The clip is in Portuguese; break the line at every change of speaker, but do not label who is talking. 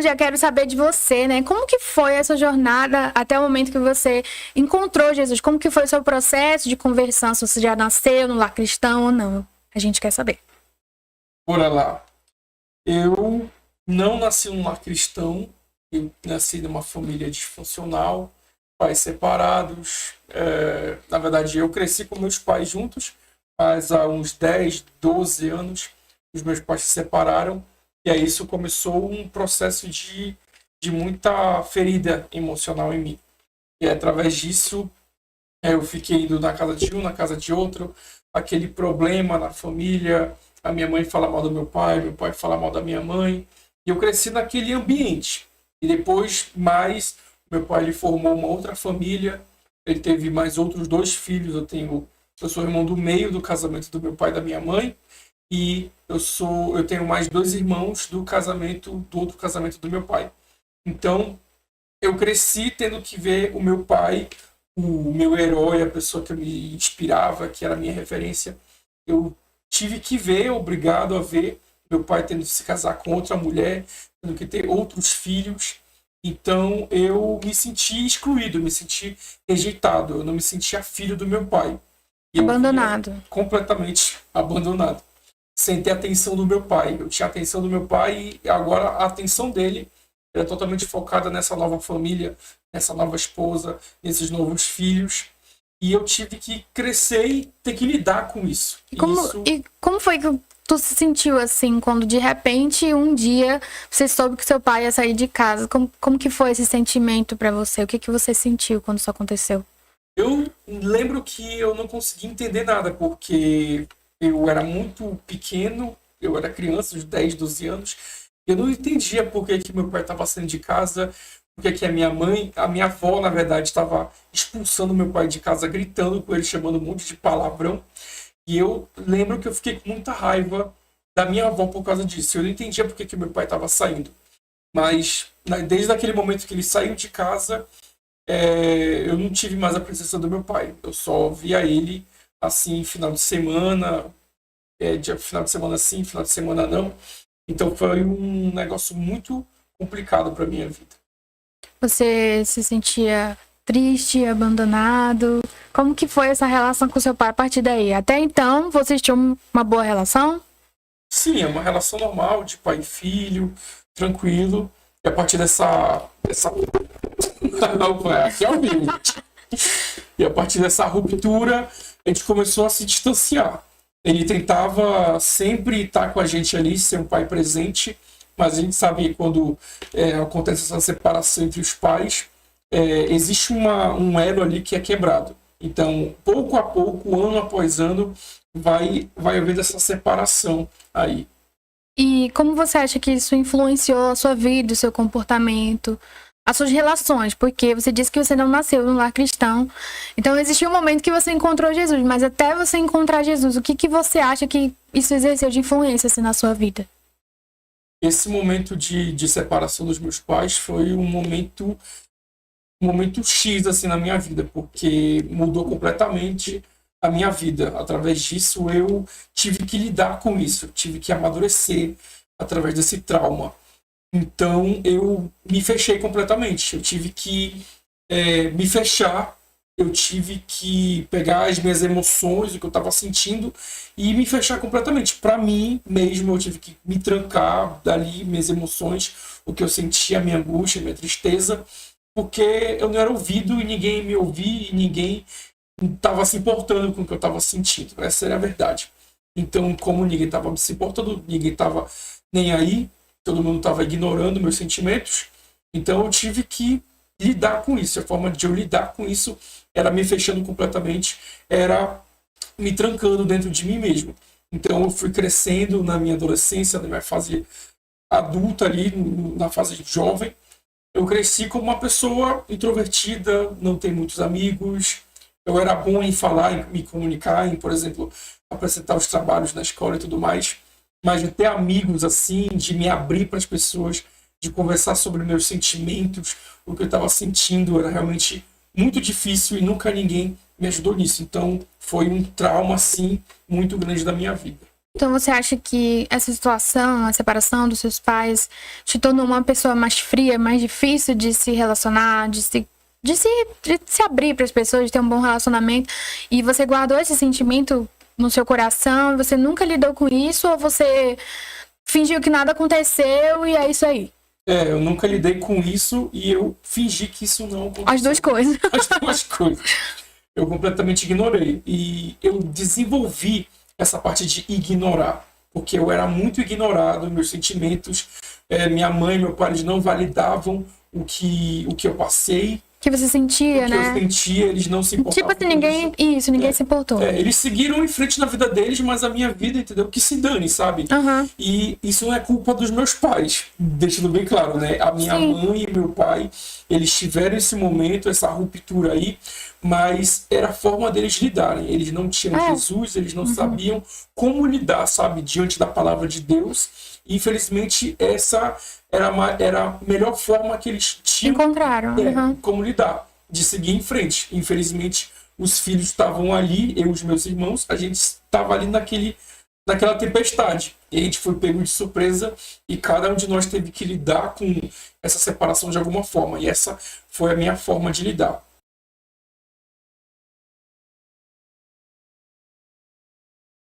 perguntando, já quero saber de você, né? Como que foi essa jornada até o momento que você encontrou Jesus? Como que foi o seu processo de conversão? Se você já nasceu no lar cristão ou não? A gente quer saber.
Bora lá. Eu não nasci num lar cristão. Eu nasci numa família disfuncional, pais separados. Na verdade, eu cresci com meus pais juntos, mas há uns 10, 12 anos os meus pais se separaram. E aí isso começou um processo de muita ferida emocional em mim. E através disso, eu fiquei indo na casa de um, na casa de outro, aquele problema na família, a minha mãe fala mal do meu pai fala mal da minha mãe. E eu cresci naquele ambiente. E depois, meu pai ele formou uma outra família, ele teve mais outros 2 filhos. Eu sou irmão do meio do casamento do meu pai e da minha mãe. E eu tenho mais 2 irmãos do outro casamento do meu pai. Então, eu cresci tendo que ver o meu pai, o meu herói, a pessoa que eu me inspirava, que era a minha referência. Eu tive que ver, obrigado a ver, meu pai tendo que se casar com outra mulher, tendo que ter outros filhos. Então, eu me senti excluído, me senti rejeitado, eu não me sentia filho do meu pai. E eu
Abandonado.
completamente abandonado, sem ter a atenção do meu pai. Eu tinha a atenção do meu pai e agora a atenção dele era totalmente focada nessa nova família, nessa nova esposa, nesses novos filhos. E eu tive que crescer e ter que lidar com isso.
E como foi que tu se sentiu assim, quando de repente, um dia, você soube que seu pai ia sair de casa? Como que foi esse sentimento pra você? O que que você sentiu quando isso aconteceu?
Eu lembro que eu não conseguia entender nada, porque eu era muito pequeno, eu era criança, de 10, 12 anos, eu não entendia por que que meu pai estava saindo de casa, por que que a minha avó, na verdade, estava expulsando meu pai de casa, gritando com ele, chamando um monte de palavrão. E eu lembro que eu fiquei com muita raiva da minha avó por causa disso. Eu não entendia por que que meu pai estava saindo. Mas desde aquele momento que ele saiu de casa, eu não tive mais a presença do meu pai. Eu só via ele assim, final de semana, final de semana sim, final de semana não. Então foi um negócio muito complicado para minha vida.
Você se sentia triste, abandonado? Como que foi essa relação com seu pai a partir daí? Até então, vocês tinham uma boa relação?
Sim, é uma relação normal de pai e filho, tranquilo. E a partir dessa... Não, aqui é ao vivo. E a partir dessa ruptura, a gente começou a se distanciar. Ele tentava sempre estar com a gente ali, ser um pai presente, mas a gente sabe que quando acontece essa separação entre os pais, existe um elo ali que é quebrado. Então, pouco a pouco, ano após ano, vai havendo essa separação aí.
E como você acha que isso influenciou a sua vida, o seu comportamento, as suas relações? Porque você disse que você não nasceu num lar cristão. Então, existiu um momento que você encontrou Jesus, mas até você encontrar Jesus, o que você acha que isso exerceu de influência assim, na sua vida?
Esse momento de separação dos meus pais foi um momento X assim, na minha vida, porque mudou completamente a minha vida. Através disso, eu tive que lidar com isso, tive que amadurecer através desse trauma. Então, eu me fechei completamente. Eu tive que me fechar, eu tive que pegar as minhas emoções, o que eu estava sentindo, e me fechar completamente. Para mim mesmo, eu tive que me trancar dali, minhas emoções, o que eu sentia, a minha angústia, a minha tristeza, porque eu não era ouvido e ninguém me ouvia e ninguém estava se importando com o que eu estava sentindo. Essa era a verdade. Então, como ninguém estava se importando, ninguém estava nem aí, todo mundo estava ignorando meus sentimentos, então eu tive que lidar com isso. A forma de eu lidar com isso era me fechando completamente, era me trancando dentro de mim mesmo. Então eu fui crescendo na minha adolescência, na minha fase adulta ali, na fase jovem. Eu cresci como uma pessoa introvertida, não tem muitos amigos. Eu era bom em falar, em me comunicar, em, por exemplo, apresentar os trabalhos na escola e tudo mais. Mas de ter amigos assim, de me abrir para as pessoas, de conversar sobre meus sentimentos, o que eu estava sentindo, era realmente muito difícil e nunca ninguém me ajudou nisso. Então foi um trauma assim muito grande da minha vida.
Então você acha que essa situação, a separação dos seus pais, te tornou uma pessoa mais fria, mais difícil de se relacionar, de se abrir para as pessoas, de ter um bom relacionamento? E você guardou esse sentimento no seu coração? Você nunca lidou com isso? Ou você fingiu que nada aconteceu e é isso aí?
Eu nunca lidei com isso e eu fingi que isso não aconteceu.
As duas coisas.
As duas coisas. Eu completamente ignorei. E eu desenvolvi essa parte de ignorar. Porque eu era muito ignorado, meus sentimentos. Minha mãe e meu pai eles não validavam o que eu passei.
Que você sentia,
O que
né?
eu sentia, eles não se importavam.
Tipo assim, ninguém se importou.
Eles seguiram em frente na vida deles, mas a minha vida, entendeu? Que se dane, sabe?
Aham.
E isso não é culpa dos meus pais, deixando bem claro, né? A minha
Sim.
mãe e meu pai, eles tiveram esse momento, essa ruptura aí, mas era a forma deles lidarem. Eles não tinham Jesus, eles não sabiam como lidar, sabe? Diante da palavra de Deus. E, infelizmente, essa era a melhor forma que eles tinham
Encontraram. Aham.
como lidar, de seguir em frente. Infelizmente, os filhos estavam ali, eu e os meus irmãos, a gente estava ali naquela tempestade. E a gente foi pego de surpresa e cada um de nós teve que lidar com essa separação de alguma forma. E essa foi a minha forma de lidar.